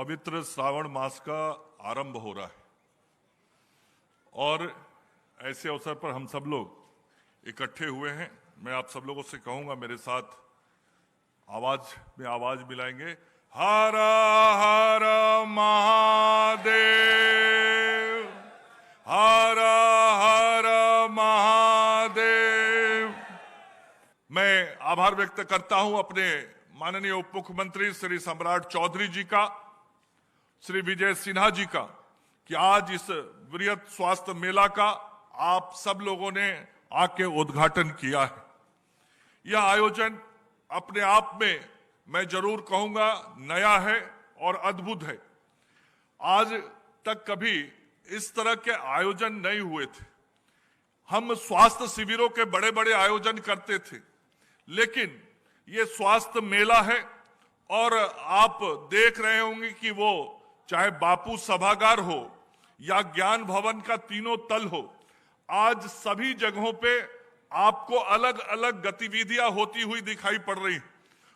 पवित्र श्रावण मास का आरंभ हो रहा है और ऐसे अवसर पर हम सब लोग इकट्ठे हुए हैं। मैं आप सब लोगों से कहूंगा, मेरे साथ आवाज में आवाज मिलाएंगे। हर हर महादेव, हर हर महादेव। मैं आभार व्यक्त करता हूं अपने माननीय उप मुख्यमंत्री श्री सम्राट चौधरी जी का, श्री विजय सिन्हा जी का, कि आज इस वृहत स्वास्थ्य मेला का आप सब लोगों ने आके उद्घाटन किया है। यह आयोजन अपने आप में मैं जरूर कहूंगा नया है और अद्भुत है। आज तक कभी इस तरह के आयोजन नहीं हुए थे। हम स्वास्थ्य शिविरों के बड़े बड़े आयोजन करते थे, लेकिन ये स्वास्थ्य मेला है और आप देख रहे होंगे कि वो चाहे बापू सभागार हो या ज्ञान भवन का तीनों तल हो, आज सभी जगहों पे आपको अलग अलग गतिविधियां होती हुई दिखाई पड़ रही हैं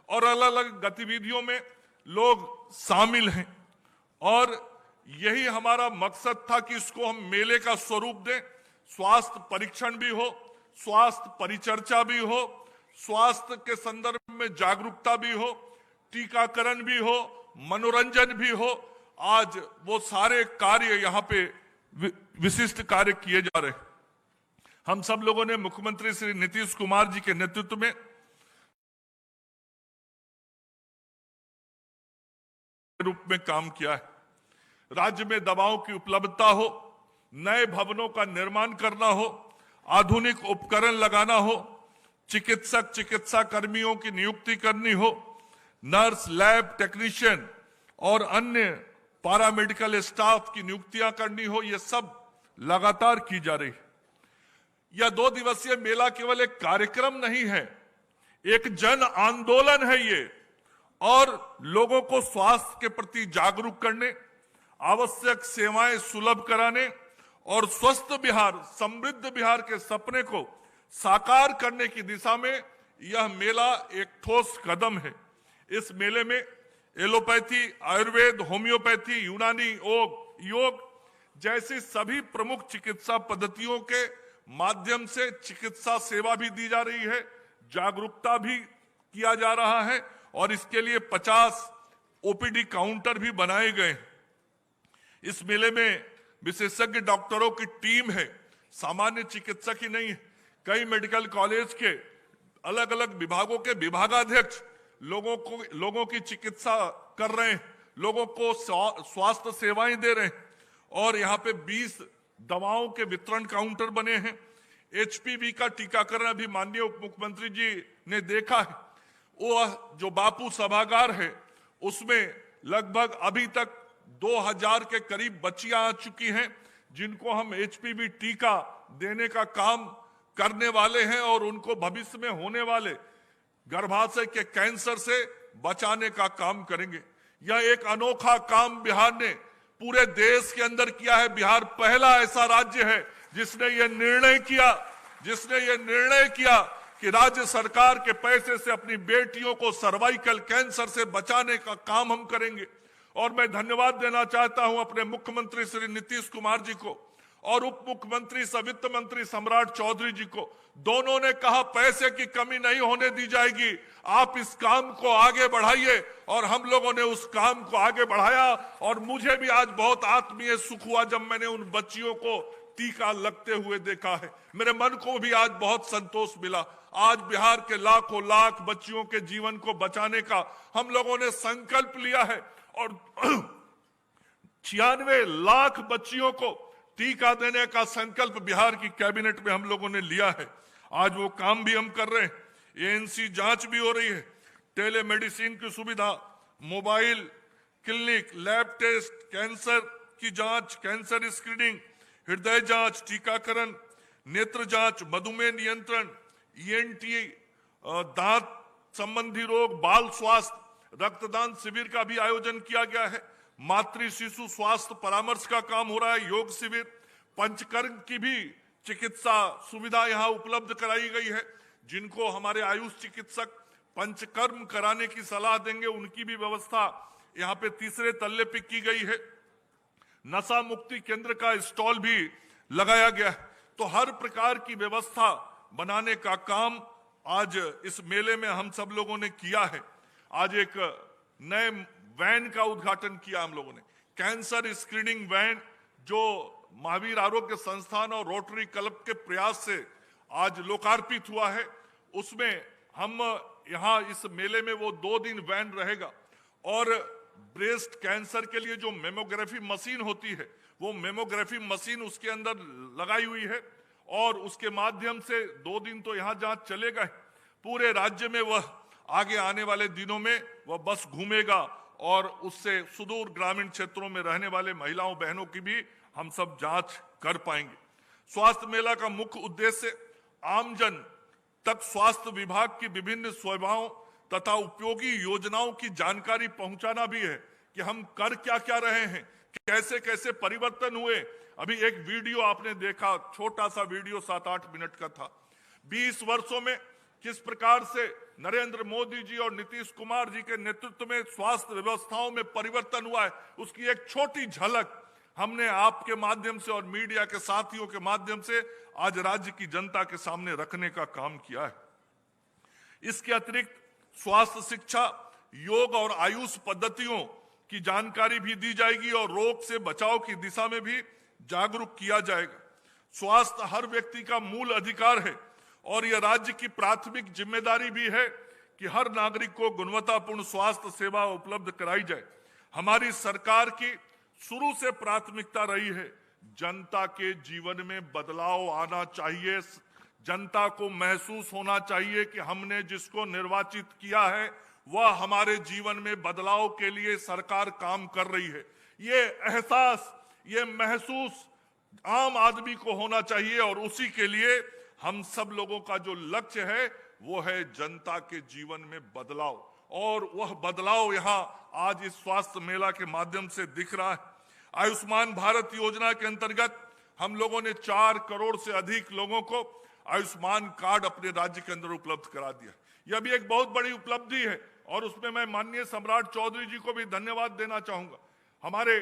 और अलग अलग गतिविधियों में लोग शामिल हैं। और यही हमारा मकसद था कि इसको हम मेले का स्वरूप दें। स्वास्थ्य परीक्षण भी हो, स्वास्थ्य परिचर्चा भी हो, स्वास्थ्य के संदर्भ में जागरूकता भी हो, टीकाकरण भी हो, मनोरंजन भी हो। आज वो सारे कार्य यहाँ पे विशिष्ट कार्य किए जा रहे हैं। हम सब लोगों ने मुख्यमंत्री श्री नीतीश कुमार जी के नेतृत्व में रूप में काम किया है। राज्य में दवाओं की उपलब्धता हो, नए भवनों का निर्माण करना हो, आधुनिक उपकरण लगाना हो, चिकित्सक चिकित्सा कर्मियों की नियुक्ति करनी हो, नर्स लैब टेक्नीशियन और अन्य पैरामेडिकल स्टाफ की नियुक्तियां करनी हो, यह सब लगातार की जा रही है। यह 2 दिवसीय मेला केवल एक कार्यक्रम नहीं है, एक जन आंदोलन है ये, और लोगों को स्वास्थ्य के प्रति जागरूक करने, आवश्यक सेवाएं सुलभ कराने और स्वस्थ बिहार, समृद्ध बिहार के सपने को साकार करने की दिशा में यह मेला एक ठोस कदम है। इस मेले में एलोपैथी, आयुर्वेद, होम्योपैथी, यूनानी, योग जैसी सभी प्रमुख चिकित्सा पद्धतियों के माध्यम से चिकित्सा सेवा भी दी जा रही है, जागरूकता भी किया जा रहा है और इसके लिए 50 ओपीडी काउंटर भी बनाए गए हैं। इस मेले में विशेषज्ञ डॉक्टरों की टीम है, सामान्य चिकित्सक ही नहीं है। कई मेडिकल कॉलेज के अलग अलग विभागों के विभागाध्यक्ष लोगों की चिकित्सा कर रहे हैं, लोगों को स्वास्थ्य सेवाएं दे रहे हैं और यहाँ पे 20 दवाओं के वितरण काउंटर बने हैं। एचपीवी का टीकाकरण अभी माननीय उप मुख्यमंत्री जी ने देखा है। वो जो बापू सभागार है उसमें लगभग अभी तक 2000 के करीब बच्चियां आ चुकी हैं, जिनको हम एचपीवी टीका देने का काम करने वाले हैं और उनको भविष्य में होने वाले गर्भाशय के कैंसर से बचाने का काम करेंगे। यह एक अनोखा काम बिहार ने पूरे देश के अंदर किया है। बिहार पहला ऐसा राज्य है जिसने यह निर्णय किया कि राज्य सरकार के पैसे से अपनी बेटियों को सर्वाइकल कैंसर से बचाने का काम हम करेंगे। और मैं धन्यवाद देना चाहता हूं अपने मुख्यमंत्री श्री नीतीश कुमार जी को और उप मुख्यमंत्री वित्त मंत्री सम्राट चौधरी जी को। दोनों ने कहा पैसे की कमी नहीं होने दी जाएगी, आप इस काम को आगे बढ़ाइए, और हम लोगों ने उस काम को आगे बढ़ाया। और मुझे भी आज बहुत आत्मीय सुख हुआ जब मैंने उन बच्चियों को टीका लगते हुए देखा है। मेरे मन को भी आज बहुत संतोष मिला। आज बिहार के लाखों लाख बच्चियों के जीवन को बचाने का हम लोगों ने संकल्प लिया है और 96 लाख बच्चियों को टीका देने का संकल्प बिहार की कैबिनेट में हम लोगों ने लिया है। आज वो काम भी हम कर रहे हैं। एएनसी जांच भी हो रही है, टेलीमेडिसिन की सुविधा, mobile clinic, lab test, cancer की जांच, कैंसर स्क्रीनिंग, हृदय जांच, टीकाकरण, नेत्र जांच, मधुमेह नियंत्रण, ईएनटी, दांत संबंधी रोग, बाल स्वास्थ्य, रक्तदान शिविर का भी आयोजन किया गया है। मातृ शिशु स्वास्थ्य परामर्श का काम हो रहा है, योग शिविर, पंचकर्म की भी चिकित्सा सुविधा यहाँ उपलब्ध कराई गई है। जिनको हमारे आयुष चिकित्सक पंचकर्म कराने की सलाह देंगे उनकी भी व्यवस्था यहाँ पे तीसरे तल्ले पे की गई है। नशा मुक्ति केंद्र का स्टॉल भी लगाया गया है। तो हर प्रकार की व्यवस्था बनाने का काम आज इस मेले में हम सब लोगों ने किया है। आज एक नए वैन का उद्घाटन किया हम लोगों ने, कैंसर स्क्रीनिंग वैन, जो महावीर आरोग्य संस्थान और रोटरी क्लब के प्रयास से आज लोकार्पित हुआ है। उसमें हम यहाँ इस मेले में वो 2 दिन वैन रहेगा और ब्रेस्ट कैंसर के लिए जो मेमोग्राफी मशीन होती है, वो मेमोग्राफी मशीन उसके अंदर लगाई हुई है और उसके माध्यम से 2 दिन तो यहाँ जांच चलेगा। पूरे राज्य में वह आगे आने वाले दिनों में वह बस घूमेगा और उससे सुदूर ग्रामीण क्षेत्रों में रहने वाले महिलाओं बहनों की भी हम सब जांच कर पाएंगे। स्वास्थ्य मेला का मुख्य उद्देश्य आमजन तक स्वास्थ्य विभाग की विभिन्न सेवाओं तथा उपयोगी योजनाओं की जानकारी पहुंचाना भी है कि हम कर क्या क्या रहे हैं, कैसे कैसे परिवर्तन हुए। अभी एक वीडियो आपने देखा, छोटा सा वीडियो 7-8 मिनट का था। 20 वर्षों में किस प्रकार से नरेंद्र मोदी जी और नीतीश कुमार जी के नेतृत्व में स्वास्थ्य व्यवस्थाओं में परिवर्तन हुआ है, उसकी एक छोटी झलक हमने आपके माध्यम से और मीडिया के साथियों के माध्यम से आज राज्य की जनता के सामने रखने का काम किया है। इसके अतिरिक्त स्वास्थ्य शिक्षा, योग और आयुष पद्धतियों की जानकारी भी दी जाएगी और रोग से बचाव की दिशा में भी जागरूक किया जाएगा। स्वास्थ्य हर व्यक्ति का मूल अधिकार है और यह राज्य की प्राथमिक जिम्मेदारी भी है कि हर नागरिक को गुणवत्तापूर्ण स्वास्थ्य सेवा उपलब्ध कराई जाए। हमारी सरकार की शुरू से प्राथमिकता रही है, जनता के जीवन में बदलाव आना चाहिए। जनता को महसूस होना चाहिए कि हमने जिसको निर्वाचित किया है वह हमारे जीवन में बदलाव के लिए सरकार काम कर रही है। ये एहसास, ये महसूस आम आदमी को होना चाहिए और उसी के लिए हम सब लोगों का जो लक्ष्य है वो है जनता के जीवन में बदलाव, और वह बदलाव यहाँ आज इस स्वास्थ्य मेला के माध्यम से दिख रहा है। आयुष्मान भारत योजना के अंतर्गत हम लोगों ने 4 करोड़ से अधिक लोगों को आयुष्मान कार्ड अपने राज्य के अंदर उपलब्ध करा दिया। यह भी एक बहुत बड़ी उपलब्धि है और उसमें मैं माननीय सम्राट चौधरी जी को भी धन्यवाद देना चाहूंगा। हमारे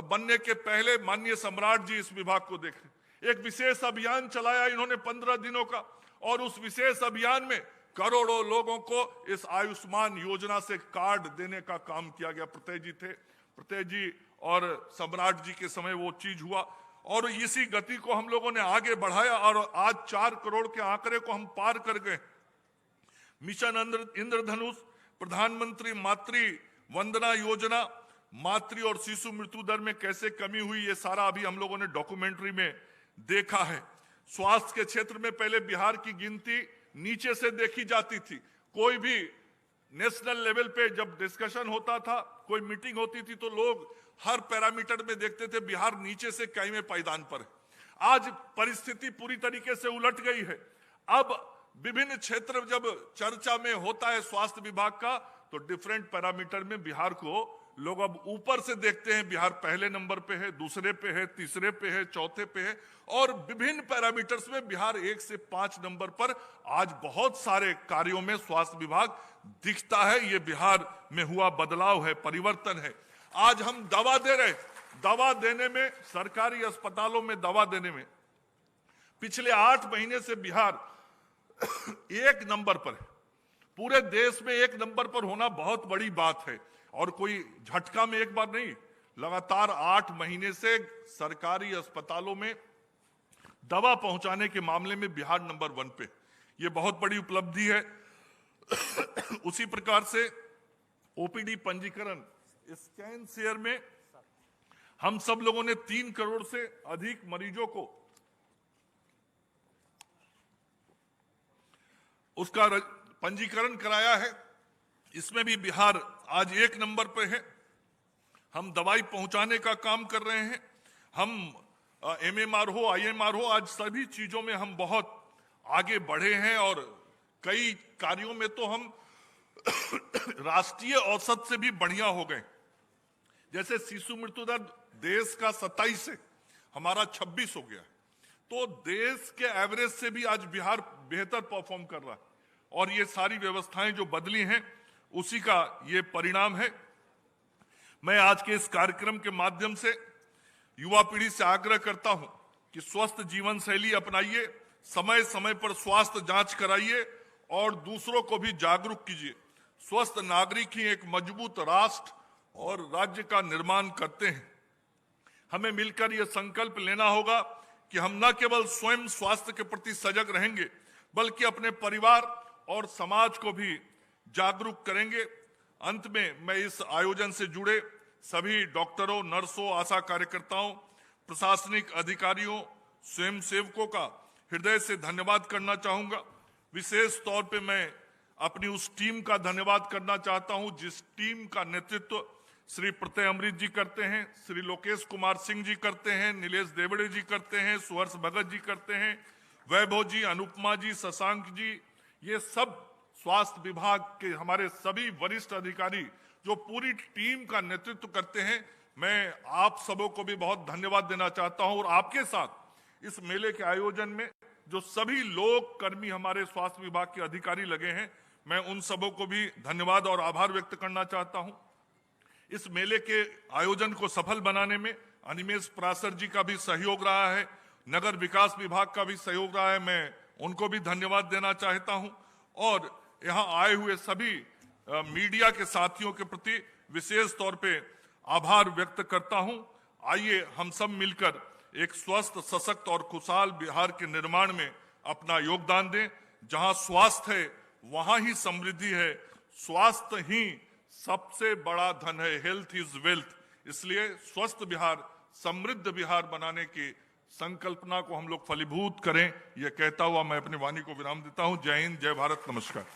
बनने के पहले माननीय सम्राट जी इस विभाग को देखें, एक विशेष अभियान चलाया इन्होंने 15 दिनों का, और उस विशेष अभियान में करोड़ों लोगों को इस आयुष्मान योजना से कार्ड देने का काम किया गया। प्रत्यय जी और सम्राट जी के समय वो चीज हुआ और इसी गति को हम लोगों ने आगे बढ़ाया और आज 4 करोड़ के आंकड़े को हम पार कर गए। मिशन इंद्रधनुष, प्रधानमंत्री मातृ वंदना योजना, मातृ और शिशु मृत्यु दर में कैसे कमी हुई, ये सारा अभी हम लोगों ने डॉक्यूमेंट्री में देखा है। स्वास्थ्य के क्षेत्र में पहले बिहार की गिनती नीचे से देखी जाती थी। कोई भी नेशनल लेवल पे जब डिस्कशन होता था, कोई मीटिंग होती थी, तो लोग हर पैरामीटर में देखते थे बिहार नीचे से 21वें पायदान पर है। आज परिस्थिति पूरी तरीके से उलट गई है। अब विभिन्न क्षेत्र जब चर्चा में होता है स्वास्थ्य विभाग का, तो डिफरेंट पैरामीटर में बिहार को लोग अब ऊपर से देखते हैं। बिहार पहले नंबर पे है, दूसरे पे है, तीसरे पे है, चौथे पे है, और विभिन्न पैरामीटर्स में बिहार 1 से 5 नंबर पर आज बहुत सारे कार्यों में स्वास्थ्य विभाग दिखता है। ये बिहार में हुआ बदलाव है, परिवर्तन है। आज हम दवा दे रहे, दवा देने में, सरकारी अस्पतालों में दवा देने में पिछले 8 महीने से बिहार 1 नंबर पर है। पूरे देश में 1 नंबर पर होना बहुत बड़ी बात है और कोई झटका में एक बार नहीं, लगातार 8 महीने से सरकारी अस्पतालों में दवा पहुंचाने के मामले में बिहार नंबर 1 पे। ये बहुत बड़ी उपलब्धि है। उसी प्रकार से ओपीडी पंजीकरण, स्कैन शेयर में हम सब लोगों ने 3 करोड़ से अधिक मरीजों को उसका पंजीकरण कराया है। इसमें भी बिहार आज 1 नंबर पे है। हम दवाई पहुंचाने का काम कर रहे हैं। हम एमएमआर हो, आईएमआर हो, आज सभी चीजों में हम बहुत आगे बढ़े हैं और कई कार्यों में तो हम राष्ट्रीय औसत से भी बढ़िया हो गए। जैसे शिशु मृत्यु दर देश का 27 है, हमारा 26 हो गया, तो देश के एवरेज से भी आज बिहार बेहतर परफॉर्म कर रहा है। और ये सारी व्यवस्थाएं जो बदली हैं उसी का ये परिणाम है। मैं आज के इस कार्यक्रम के माध्यम से युवा पीढ़ी से आग्रह करता हूं कि स्वस्थ जीवन शैली अपनाइए, समय समय पर स्वास्थ्य जांच कराइए और दूसरों को भी जागरूक कीजिए। स्वस्थ नागरिक ही एक मजबूत राष्ट्र और राज्य का निर्माण करते हैं। हमें मिलकर यह संकल्प लेना होगा कि हम न केवल स्वयं स्वास्थ्य के प्रति सजग रहेंगे, बल्कि अपने परिवार और समाज को भी जागरूक करेंगे। अंत में मैं इस आयोजन से जुड़े सभी डॉक्टरों, नर्सों, आशा कार्यकर्ताओं, प्रशासनिक अधिकारियों, स्वयंसेवकों का हृदय से धन्यवाद करना चाहूंगा। विशेष तौर पे मैं अपनी उस टीम का धन्यवाद करना चाहता हूं जिस टीम का नेतृत्व श्री प्रत्यय अमृत जी करते हैं, श्री लोकेश कुमार सिंह जी करते हैं, नीलेश देवड़े जी करते हैं, सुहर्ष भगत जी करते हैं, वैभव जी, अनुपमा जी, शशांक जी, ये सब स्वास्थ्य विभाग के हमारे सभी वरिष्ठ अधिकारी जो पूरी टीम का नेतृत्व करते हैं, मैं आप सबों को भी बहुत धन्यवाद देना चाहता हूं। और आपके साथ इस मेले के आयोजन में जो सभी लोग कर्मी हमारे स्वास्थ्य विभाग के अधिकारी लगे हैं, मैं उन सबों को भी धन्यवाद और आभार व्यक्त करना चाहता हूं। इस मेले के आयोजन को सफल बनाने में अनिमेष पराशर जी का भी सहयोग रहा है, नगर विकास विभाग का भी सहयोग रहा है, मैं उनको भी धन्यवाद देना चाहता हूं। और यहाँ आए हुए सभी मीडिया के साथियों के प्रति विशेष तौर पे आभार व्यक्त करता हूं। आइए हम सब मिलकर एक स्वस्थ, सशक्त और खुशहाल बिहार के निर्माण में अपना योगदान दें। जहां स्वास्थ्य है वहां ही समृद्धि है, स्वास्थ्य ही सबसे बड़ा धन है, हेल्थ इज वेल्थ। इसलिए स्वस्थ बिहार, समृद्ध बिहार बनाने की संकल्पना को हम लोग फलीभूत करें, यह कहता हुआ मैं अपनी वाणी को विराम देता हूं। जय हिंद, जय भारत, नमस्कार।